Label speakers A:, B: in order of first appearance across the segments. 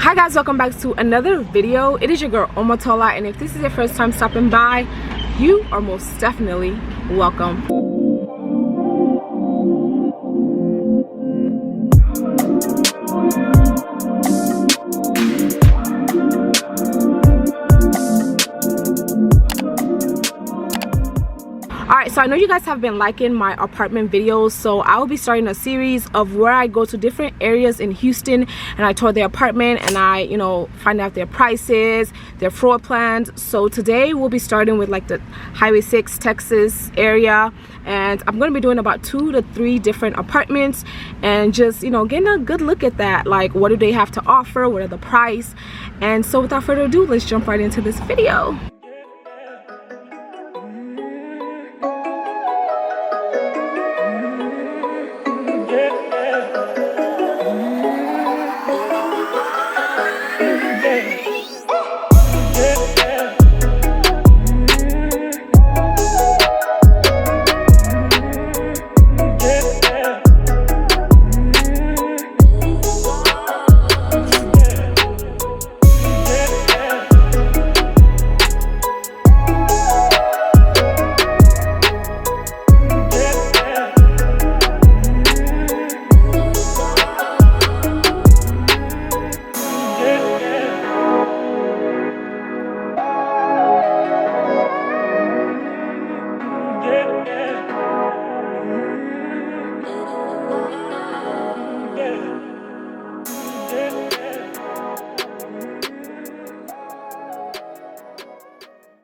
A: Hi guys, welcome back to another video. It is your girl Omatola, and if this is your first time stopping by, you are most definitely welcome. Alright, so I know you guys have been liking my apartment videos, so I will be starting a series of where I go to different areas in Houston and I tour their apartment and I, find out their prices, their floor plans. So today we'll be starting with like the Highway 6 Texas area, and I'm going to be doing about 2 to 3 different apartments and just, getting a good look at that. Like, what do they have to offer? What are the price? And so without further ado, let's jump right into this video.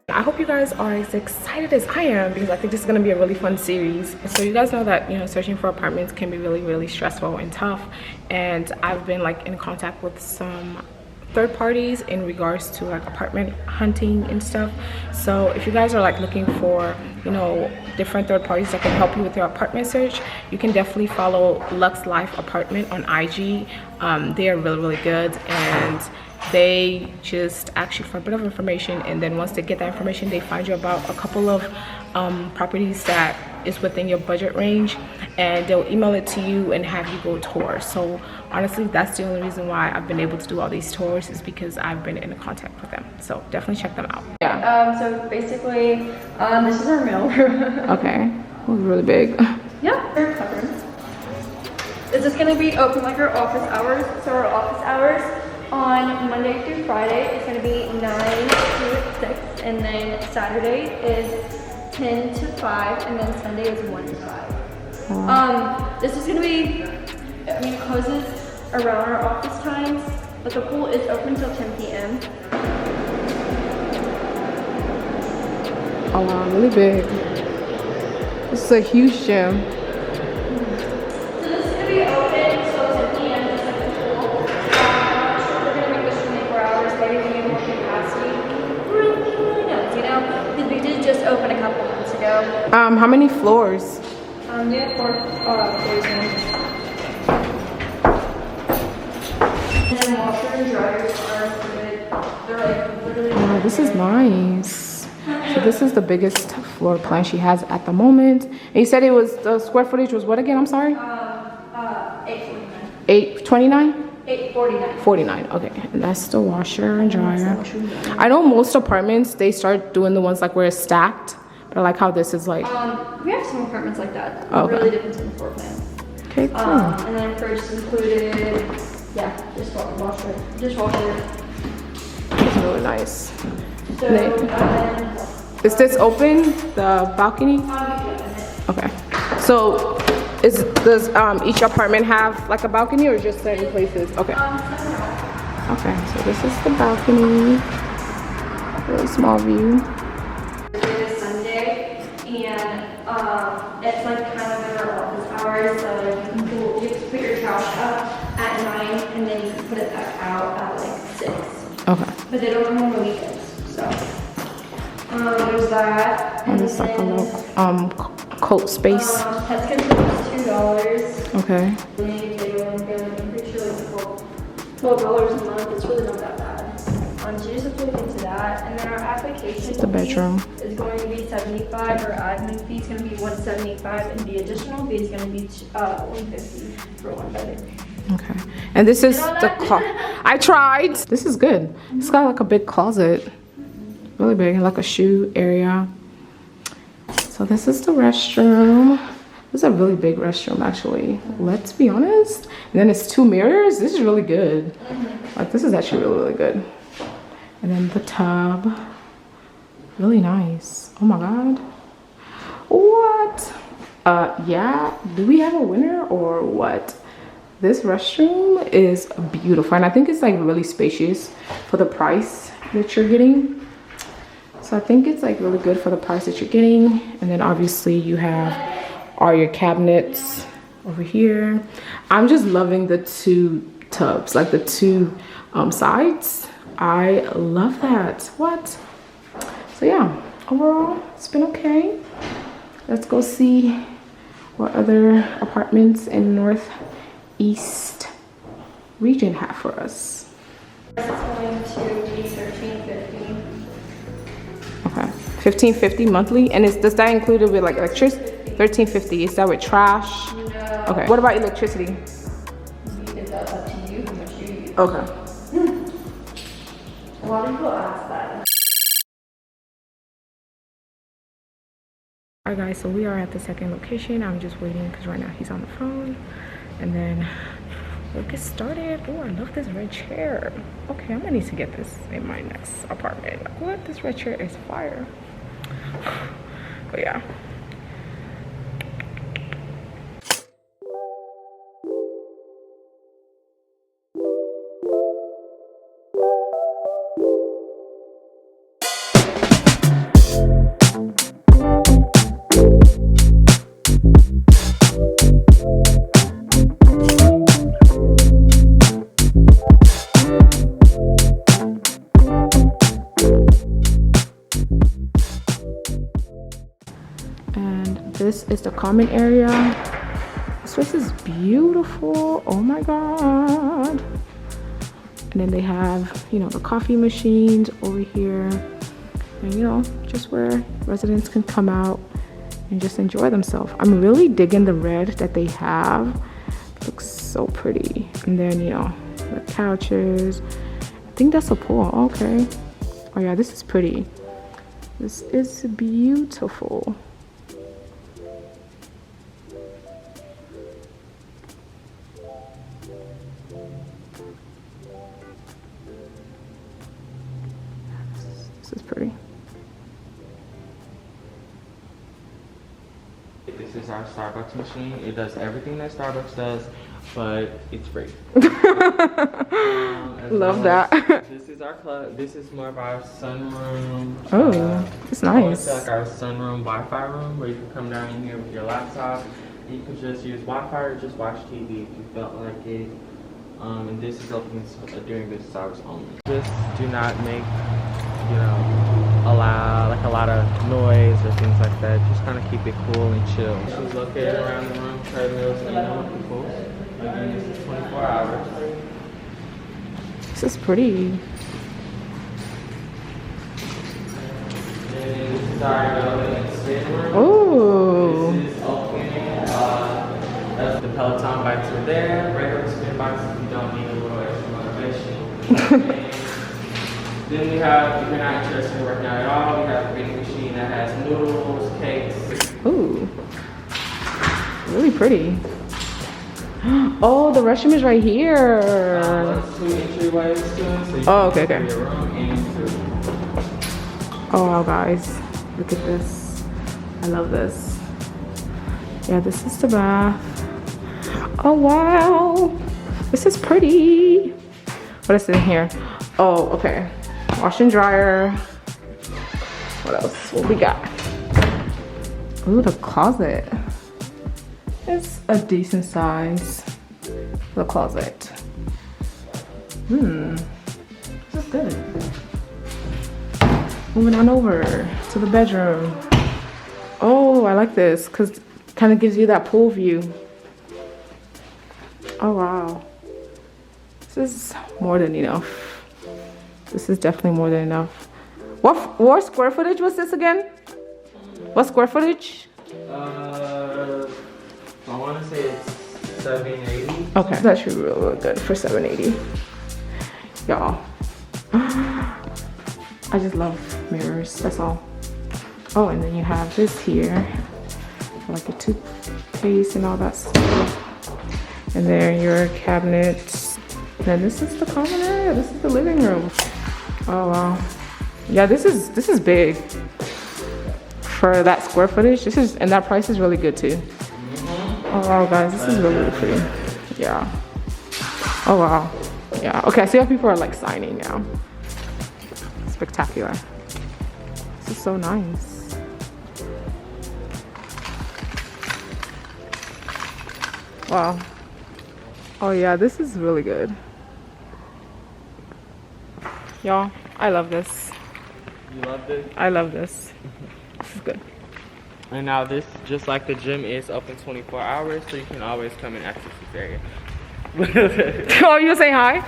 A: I hope you guys are as excited as I am, because I think this is going to be a really fun series. So you guys know that searching for apartments can be really stressful and tough, and I've been like in contact with some third parties in regards to like apartment hunting and stuff. So if you guys are like looking for different third parties that can help you with your apartment search, you can definitely follow Lux Life Apartment on IG. They are really good, and they just ask you for a bit of information, and then once they get that information, they find you about a couple of properties that is within your budget range, and they'll email it to you and have you go tour. So honestly, that's the only reason why I've been able to do all these tours, is because I've been in contact with them. So definitely check them out.
B: Yeah. So basically, this is our mail room.
A: Okay. It was really big.
B: Yeah, very covered. This is gonna be open like our office hours. So our office hours on Monday through Friday is going to be 9 to 6, and then Saturday is 10 to 5, and then Sunday is 1 to 5. This is going to be, it closes around our office times, but the pool is open until 10 p.m.
A: Oh wow, really big. This is a huge gym.
B: So this is going to be open until 10 p.m. just like the pool. Because we did just open a couple months ago.
A: How many floors?
B: We have 4 floors in. And then washer and dryers are included. They're like literally.
A: Wow, this is nice. So this is the biggest floor plan she has at the moment. And you said it was, the square footage was what again? I'm sorry?
B: 849.
A: 829?
B: 849.
A: 49. Okay, and that's the washer and dryer. I know most apartments, they start doing the ones like where it's stacked, but I like how this is like.
B: We have some apartments like that.
A: Okay.
B: Really depends on the floor plan.
A: Okay, cool.
B: And then first included, dishwasher.
A: It's really nice.
B: So
A: is this open, the balcony? Okay, so does each apartment have like a balcony, or just certain places? Okay. Okay, so this is the balcony. Really small view.
B: It is Sunday, and it's like kind of in our office hours, so you have to put your trash up at 9, and then you can put it back out at like 6.
A: Okay.
B: But they don't come on the weekends, so there's that.
A: And it's like a little coat space.
B: Pets control is $2.
A: Okay.
B: I'm pretty sure like $12 a month. It's really not that bad. So you just have to look into that. And then our application
A: It's the bedroom.
B: fee is going to be $75. Our admin fee is going to be $175, and the additional fee is going to be $150 for 1 bedroom.
A: Okay. And this is the cost. I tried. This is good. It's got like a big closet. Really big, like a shoe area. So this is the restroom. This is a really big restroom actually. Let's be honest. And then it's 2 mirrors. This is really good. Like this is actually really, really good. And then the tub. Really nice. Oh my God. What? Yeah, do we have a winner or what? This restroom is beautiful, and I think it's like really spacious for the price that you're getting. So I think it's like really good for the price that you're getting. And then obviously you have all your cabinets over here. I'm just loving the 2 tubs, like the 2 sides. I love that. What? So yeah, overall it's been okay. Let's go see what other apartments in Northeast region have for us.
B: It's going to be $13.50.
A: Okay, $15.50 monthly, and does that include it with like electricity? $13.50. Is that with trash?
B: No.
A: Okay. What about electricity?
B: It's up to you how much you use.
A: Okay.
B: A lot of people ask that.
A: Alright guys, so we are at the second location. I'm just waiting because right now he's on the phone, and then we'll get started. Oh, I love this red chair. Okay, I'm gonna need to get this in my next apartment. Like, what? This red chair is fire. But yeah. This is the common area. This place is beautiful. Oh my God. And then they have, you know, the coffee machines over here. And, you know, just where residents can come out and just enjoy themselves. I'm really digging the red that they have. It looks so pretty. And then, you know, the couches. I think that's a pool. Okay. Oh yeah, this is pretty. This is beautiful. This is pretty.
C: This is our Starbucks machine. It does everything that Starbucks does, but it's free.
A: Love that.
C: This is our club. This is more of our sunroom.
A: Oh, it's nice.
C: It's like our sunroom Wi-Fi room where you can come down in here with your laptop. You can just use Wi-Fi or just watch TV if you felt like it. And this is open during business hours only. Just do not make, you know, allow like a lot of noise or things like that. Just kind of keep it cool and chill. She's located around the room, treadmills, and pools. Again, this is 24 hours.
A: This is pretty.
C: And this is our yoga and spin room.
A: Oh.
C: This is open. That's the Peloton bikes are there. Regular spin bikes if you don't need a little extra motivation. Then we have, if you're not interested in working out at all, we have a vending machine that has noodles, cakes.
A: Ooh. Really pretty. Oh, the restroom is right here.
C: There's 2 entryways to it, so you
A: Oh,
C: can
A: okay,
C: go to your room and to
A: Oh wow, guys. Look at this. I love this. Yeah, this is the bath. Oh wow. This is pretty. What is in here? Oh, okay. Wash and dryer. What else? What we got? Ooh, the closet. It's a decent size. The closet. This is good. Moving on over to the bedroom. Oh, I like this because it kind of gives you that pool view. Oh wow. This is more than enough. This is definitely more than enough. What square footage was this again? What square footage?
C: I want to say it's 780.
A: Okay, that's actually really, really good for 780. y'all. I just love mirrors, that's all. Oh, and then you have this here, like a toothpaste and all that stuff. And then your cabinets. And then this is the common area. This is the living room. Oh wow. Yeah, this is big for that square footage. This is, and that price is really good too. Oh wow, guys, this is really pretty. Yeah. Oh wow. Yeah. Okay, I see how people are like signing now. Spectacular. This is so nice. Wow. Oh yeah, this is really good. Y'all, I love this.
C: You love this?
A: I love this. This is good.
C: And now this, just like the gym, is open 24 hours, so you can always come and access this area.
A: Oh, you say hi?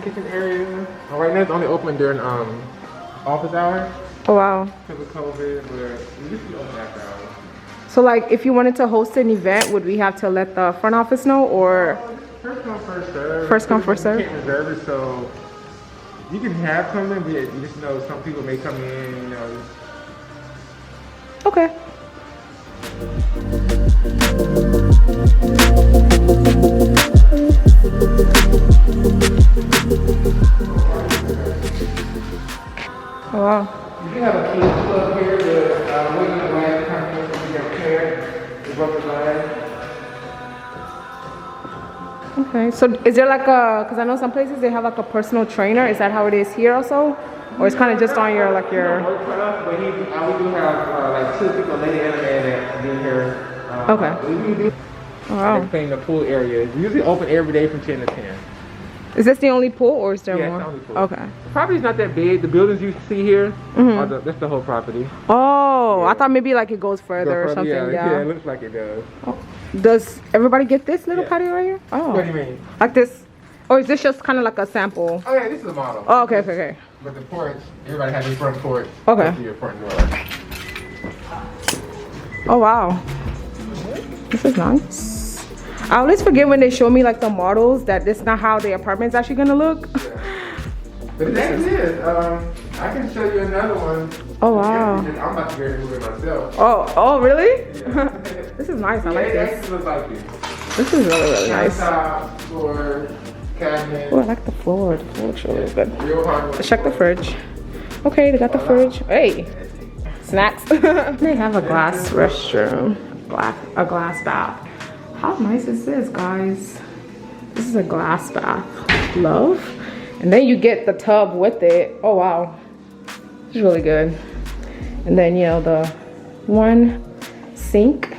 D: Kitchen area. Right now it's only open during office hours
A: Oh wow.
D: because of COVID, but we used to be open after hours.
A: So like if you wanted to host an event, would we have to let the front office know, or
D: First come, first serve.
A: First come, first serve?
D: You can't reserve it, so you can have something, but you just know some people may come in, you know.
A: okay. Oh wow.
D: You can have a kids club here, the William Glass company, you can pair the rubber glass.
A: Okay, so is there like a, because I know some places they have like a personal trainer. Is that how it is here also? Or it's kind of just on your, like your...
D: Work for us, but we do have like 2 people, lady and a man that be here.
A: Okay.
D: We do
A: Oh, wow.
D: clean the pool area. It's usually open every day from 10 to 10.
A: Is this the only pool, or is there
D: Yeah,
A: more?
D: it's the only pool.
A: Okay.
D: The property's not that big. The buildings you see here, are that's the whole property.
A: Oh, I
D: Yeah.
A: thought maybe like it goes further or something.
D: Yeah, it looks like it does.
A: Does everybody get this little
D: Yeah.
A: patio right here? Oh.
D: What do you mean?
A: Like this? Or is this just kind of like a sample?
D: Oh yeah, this is a model.
A: Oh, okay, okay, okay.
D: But the porch, everybody has their front porch.
A: Okay.
D: To your front door.
A: Oh, wow. This is nice. I always forget when they show me like the models that this is not how the apartment's actually gonna look.
D: Yeah. But the thing is, I can show you another one.
A: Oh, wow.
D: I'm about to get ready to move it myself.
A: Oh, really?
D: Yeah.
A: This is nice. I
D: Yeah,
A: like
D: it
A: this.
D: actually looks like this.
A: This is really, really nice.
D: Countertop, floor, cabinet.
A: Oh, I like the floor. The floor looks really good.
D: Real hardwood.
A: Let's check the fridge. Okay, they got the fridge. Hey, snacks. They have a glass restroom, a glass bath. How nice is this, guys? This is a glass bath. Love. And then you get the tub with it. Oh, wow. It's really good. And then, you know, the one sink.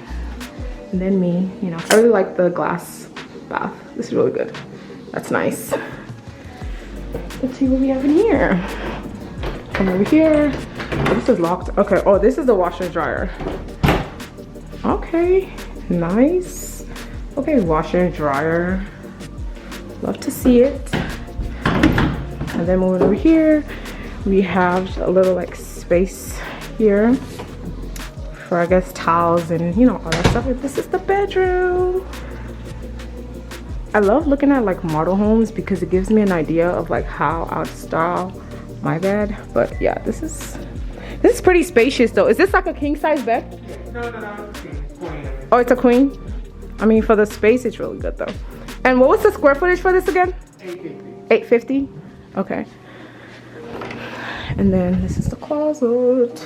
A: And then me, you know. I really like the glass bath. This is really good. That's nice. Let's see what we have in here. Come over here. Oh, this is locked. Okay. Oh, this is the washer and dryer. Okay. Nice. Okay, washer and dryer. Love to see it. And then moving over here, we have a little like space here for, I guess, towels and, you know, all that stuff. And this is the bedroom. I love looking at like model homes because it gives me an idea of like how I would style my bed. But yeah, this is pretty spacious though. Is this like a king size bed?
D: No, it's queen.
A: Oh, it's a queen? I mean, for the space, it's really good though. And what was the square footage for this again?
D: 850.
A: 850? Okay. And then this is the closet.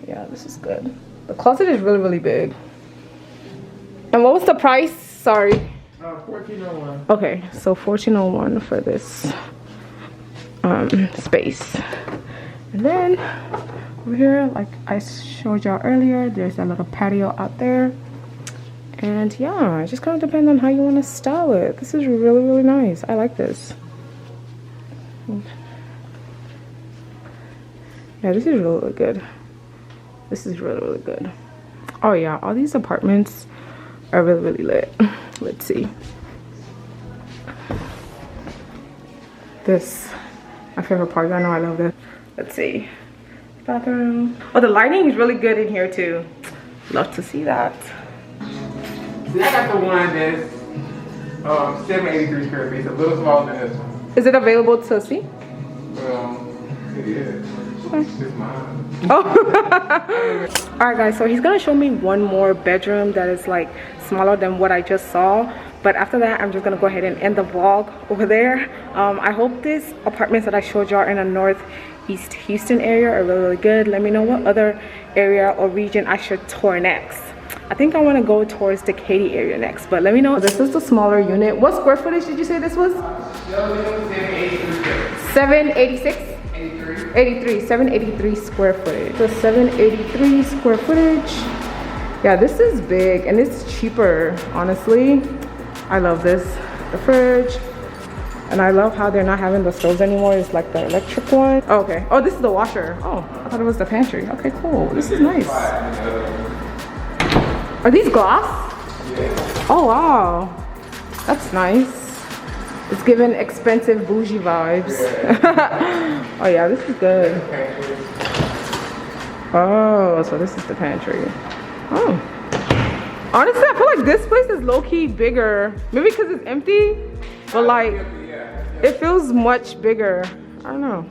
A: Yeah, this is good. The closet is really, really big. And what was the price? Sorry.
D: 1401.
A: Okay, so 1401 for this space. And then Over here, like I showed y'all earlier, there's a little patio out there. And yeah, it just kind of depends on how you want to style it. This is really, really nice. I like this. Yeah, this is really, really good. This is really, really good. Oh yeah, all these apartments are really, really lit. Let's see. This, my favorite part. I know I love this. Let's see. Bathroom. Oh, the lighting is really good in here too. Love to see that.
D: I got the one that's 783 square feet, a little smaller than this one.
A: Is it available to see?
D: It is. It's mine.
A: Oh. Alright guys, so he's gonna show me one more bedroom that is like smaller than what I just saw. But after that, I'm just gonna go ahead and end the vlog over there. I hope these apartments that I showed y'all in the northeast Houston area are really, really good. Let me know what other area or region I should tour next. I think I want to go towards the Katy area next, but let me know. This is the smaller unit. What square footage did you say this was? 786? 83. 783 square footage. So 783 square footage. Yeah, this is big and it's cheaper, honestly. I love this. The fridge. And I love how they're not having the stoves anymore. It's like the electric one. Oh, okay. Oh, this is the washer. Oh, I thought it was the pantry. Okay, cool. This is nice. Are these glass?
D: Yeah.
A: Oh, wow. That's nice. It's giving expensive bougie vibes. Yeah. Oh, yeah, this is good. Oh, so this is the pantry. Oh. Honestly, I feel like this place is low-key bigger. Maybe because it's empty, but like, it feels much bigger. I don't know.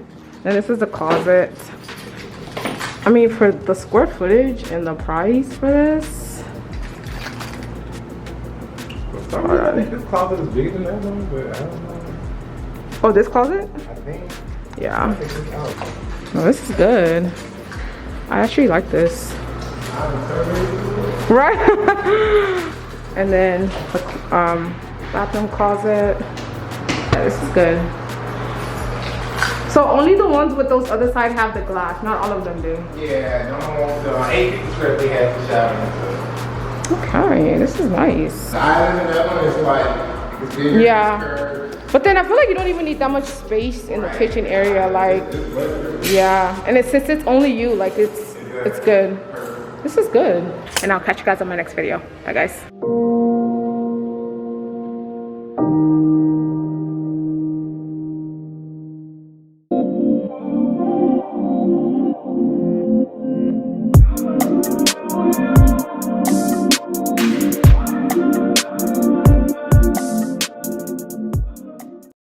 A: And this is the closet. I mean, for the square footage and the price for this.
D: I think this closet is bigger than that one, but I don't know.
A: Oh, this closet?
D: I think.
A: Yeah.
D: Take this out.
A: No, this is good. I actually like this. Right? And then the bathroom closet. Yeah, this is good. So only the ones with those other side have the glass. Not all of them do.
D: Yeah, the 850 square feet has the shower.
A: Okay, this is nice.
D: The island in that one is like, it's bigger.
A: Yeah. But then I feel like you don't even need that much space in the kitchen area. Like, yeah. And since it's only you, like it's good. This is good. And I'll catch you guys on my next video. Bye guys.